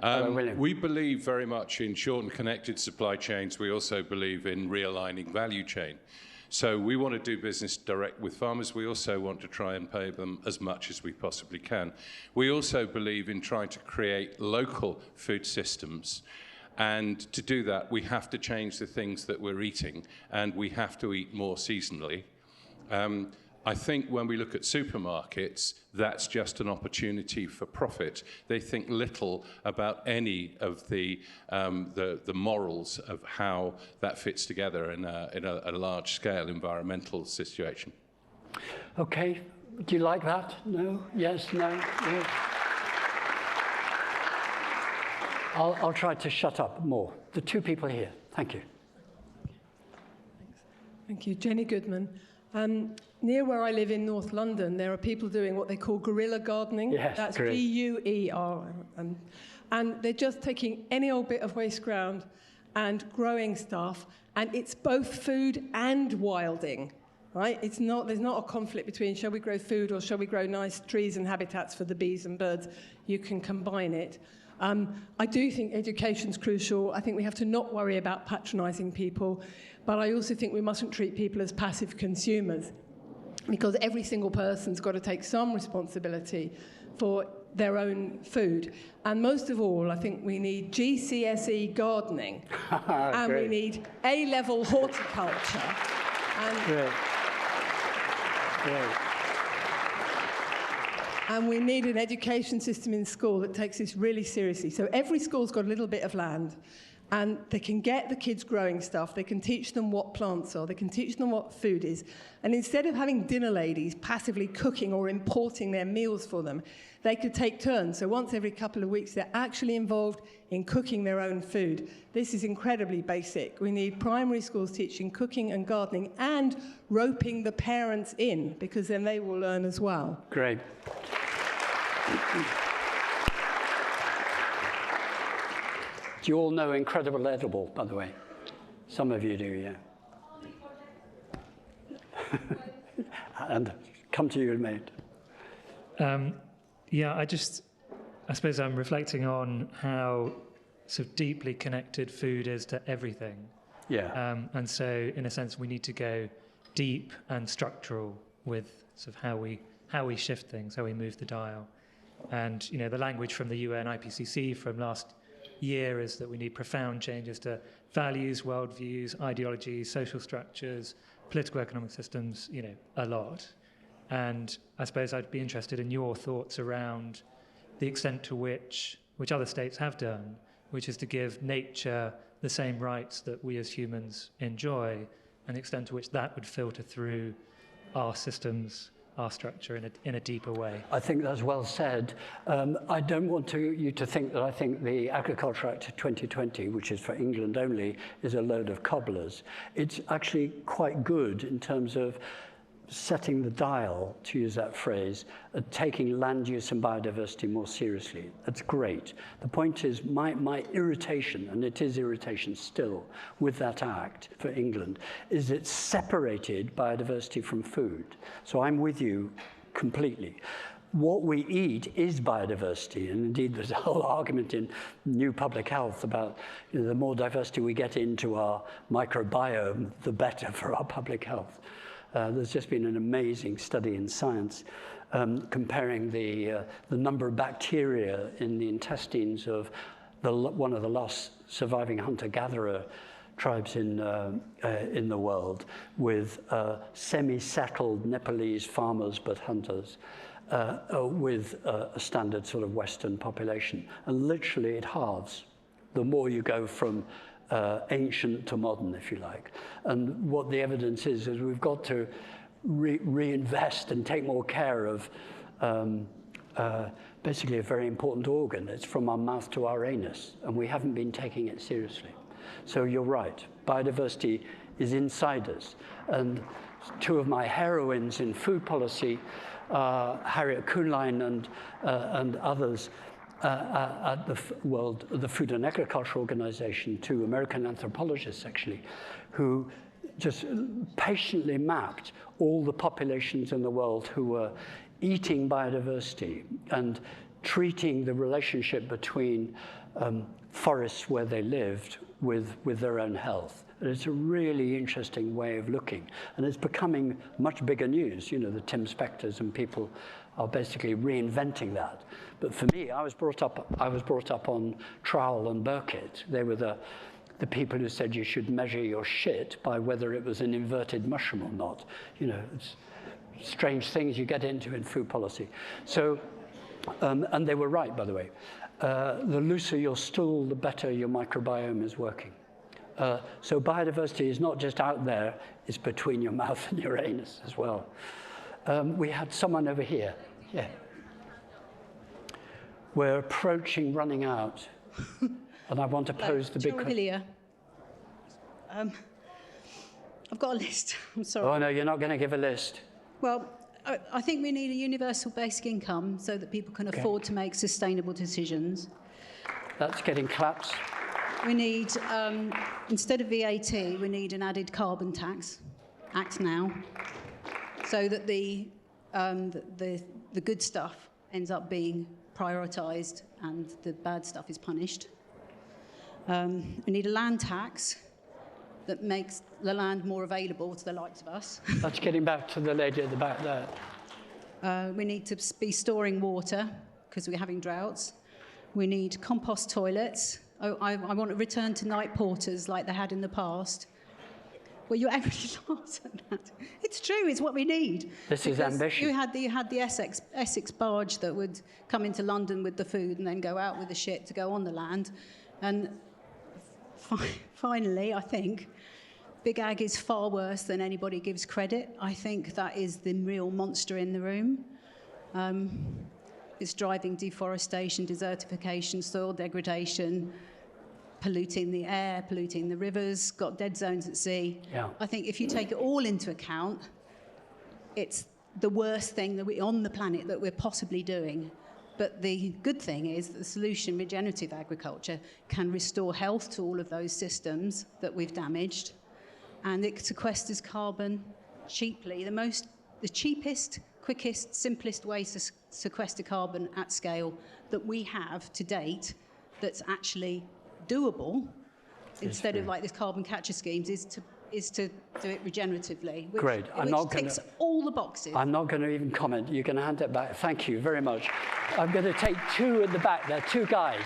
Hello, William. We believe very much in short and connected supply chains. We also believe in realigning value chain. So we want to do business direct with farmers. We also want to try and pay them as much as we possibly can. We also believe in trying to create local food systems. And to do that, we have to change the things that we're eating, and we have to eat more seasonally. I think when we look at supermarkets, that's just an opportunity for profit. They think little about any of the morals of how that fits together in a large-scale environmental situation. Okay, do you like that? No? Yes? No? Yes. I'll try to shut up more. The two people here. Thank you. Thank you. Jenny Goodman. Near where I live in North London, there are people doing what they call guerrilla gardening. Yes, that's great. G-U-E-R. And they're just taking any old bit of waste ground and growing stuff, and it's both food and wilding, right? There's not a conflict between shall we grow food or shall we grow nice trees and habitats for the bees and birds. You can combine it. I do think education's crucial. I think we have to not worry about patronising people, but I also think we mustn't treat people as passive consumers, because every single person's got to take some responsibility for their own food. And most of all, I think we need GCSE gardening, and we need A-level horticulture. And And we need an education system in school that takes this really seriously. So every school's got a little bit of land, and they can get the kids growing stuff. They can teach them what plants are. They can teach them what food is. And instead of having dinner ladies passively cooking or importing their meals for them, they could take turns. So once every couple of weeks, they're actually involved in cooking their own food. This is incredibly basic. We need primary schools teaching cooking and gardening and roping the parents in, because then they will learn as well. Great. Do you all know Incredible Edible, by the way? Some of you do, yeah. And come to you, mate. Yeah, I suppose I'm reflecting on how sort of deeply connected food is to everything. Yeah. And so, in a sense, we need to go deep and structural with sort of how we shift things, how we move the dial. And, you know, the language from the UN IPCC from last year is that we need profound changes to values, worldviews, ideologies, social structures, political economic systems, you know, a lot. And I suppose I'd be interested in your thoughts around the extent to which other states have done, which is to give nature the same rights that we as humans enjoy, and the extent to which that would filter through our systems, our structure in a deeper way. I think that's well said. I don't want you to think that I think the Agriculture Act of 2020, which is for England only, is a load of cobblers. It's actually quite good in terms of setting the dial, to use that phrase, taking land use and biodiversity more seriously. That's great. The point is, my irritation, and it is irritation still, with that act for England, is it's separated biodiversity from food. So I'm with you completely. What we eat is biodiversity, and indeed there's a whole argument in new public health about, you know, the more diversity we get into our microbiome, the better for our public health. There's just been an amazing study in Science comparing the number of bacteria in the intestines of one of the last surviving hunter-gatherer tribes in the world with semi-settled Nepalese farmers but hunters with a standard sort of Western population. And literally it halves the more you go from ancient to modern, if you like. And what the evidence is we've got to reinvest and take more care of basically a very important organ. It's from our mouth to our anus, and we haven't been taking it seriously. So you're right, biodiversity is inside us. And two of my heroines in food policy, Harriet Kuhnlein and others, at the Food and Agriculture Organization, two American anthropologists actually, who just patiently mapped all the populations in the world who were eating biodiversity and treating the relationship between forests where they lived with their own health. And it's a really interesting way of looking. And it's becoming much bigger news. You know, the Tim Spectors and people are basically reinventing that. But for me, I was brought up on Trowell and Burkitt. They were the people who said you should measure your shit by whether it was an inverted mushroom or not. You know, it's strange things you get into in food policy. So, and they were right, by the way. The looser your stool, the better your microbiome is working. So biodiversity is not just out there, it's between your mouth and your anus as well. We had someone over here. Yeah. We're approaching running out. And I want to pose the big question. I've got a list. I'm sorry. Oh, no, you're not going to give a list. Well, I think we need a universal basic income so that people can afford to make sustainable decisions. That's getting claps. We need, instead of VAT, we need an added carbon tax. Act now. So that the good stuff ends up being prioritised and the bad stuff is punished. We need a land tax that makes the land more available to the likes of us. That's getting back to the lady at the back there. We need to be storing water because we're having droughts. We need compost toilets. I want to return to night porters like they had in the past. Well, you're actually laughing at that. It's true, it's what we need. This is ambition. You had the Essex barge that would come into London with the food and then go out with the shit to go on the land. And finally, I think, Big Ag is far worse than anybody gives credit. I think that is the real monster in the room. It's driving deforestation, desertification, soil degradation, polluting the air, polluting the rivers, got dead zones at sea. Yeah. I think if you take it all into account, it's the worst thing on the planet that we're possibly doing. But the good thing is that the solution, regenerative agriculture, can restore health to all of those systems that we've damaged, and it sequesters carbon cheaply. The cheapest, quickest, simplest way to sequester carbon at scale that we have to date that's actually doable, instead of like this carbon capture schemes, is to do it regeneratively. Which ticks all the boxes. I'm not going to even comment. You're going to hand it back. Thank you very much. I'm going to take two at the back there, two guys.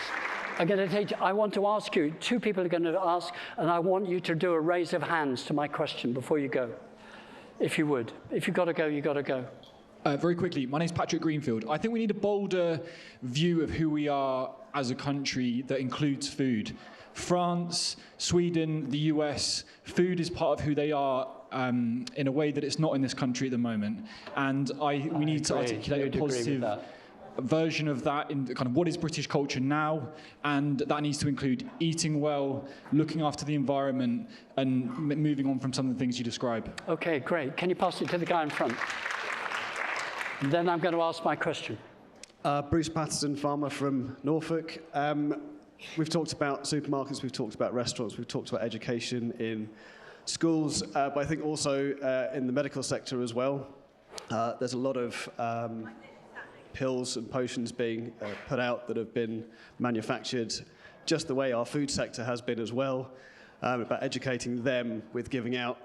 I want to ask you, two people are going to ask, and I want you to do a raise of hands to my question before you go, if you would. If you've got to go, you've got to go. Very quickly, my name's Patrick Greenfield. I think we need a bolder view of who we are as a country that includes food. France, Sweden, the US, food is part of who they are in a way that it's not in this country at the moment. And we need to articulate a positive version of that in kind of what is British culture now, and that needs to include eating well, looking after the environment, and moving on from some of the things you describe. Okay, great. Can you pass it to the guy in front? And then I'm going to ask my question. Bruce Patterson, farmer from Norfolk. We've talked about supermarkets, we've talked about restaurants, we've talked about education in schools, but I think also in the medical sector as well. There's a lot of pills and potions being put out that have been manufactured just the way our food sector has been as well, about educating them with giving out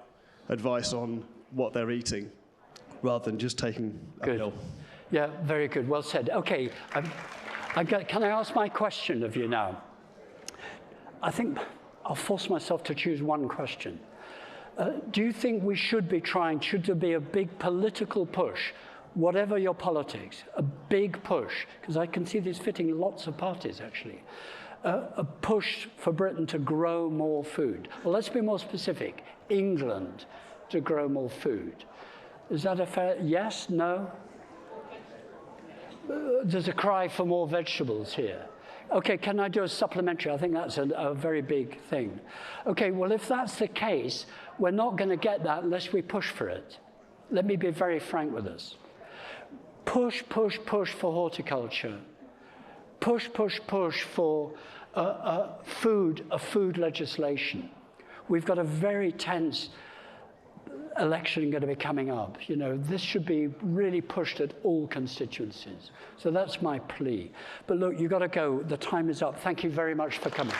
advice on what they're eating, rather than just taking a pill. Yeah, very good. Well said. Okay, can I ask my question of you now? I think I'll force myself to choose one question. Do you think we should there be a big political push, whatever your politics, a big push, because I can see this fitting lots of parties actually, a push for Britain to grow more food? Well, let's be more specific. England to grow more food. Is that a fair yes, no? There's a cry for more vegetables here. Okay, can I do a supplementary? I think that's a very big thing. Okay, well, if that's the case, we're not going to get that unless we push for it. Let me be very frank with us. Push, push, push for horticulture. Push, push, push for food legislation. We've got a very tense election going to be coming up. You know, this should be really pushed at all constituencies. So that's my plea. But look, you've got to go. The time is up. Thank you very much for coming.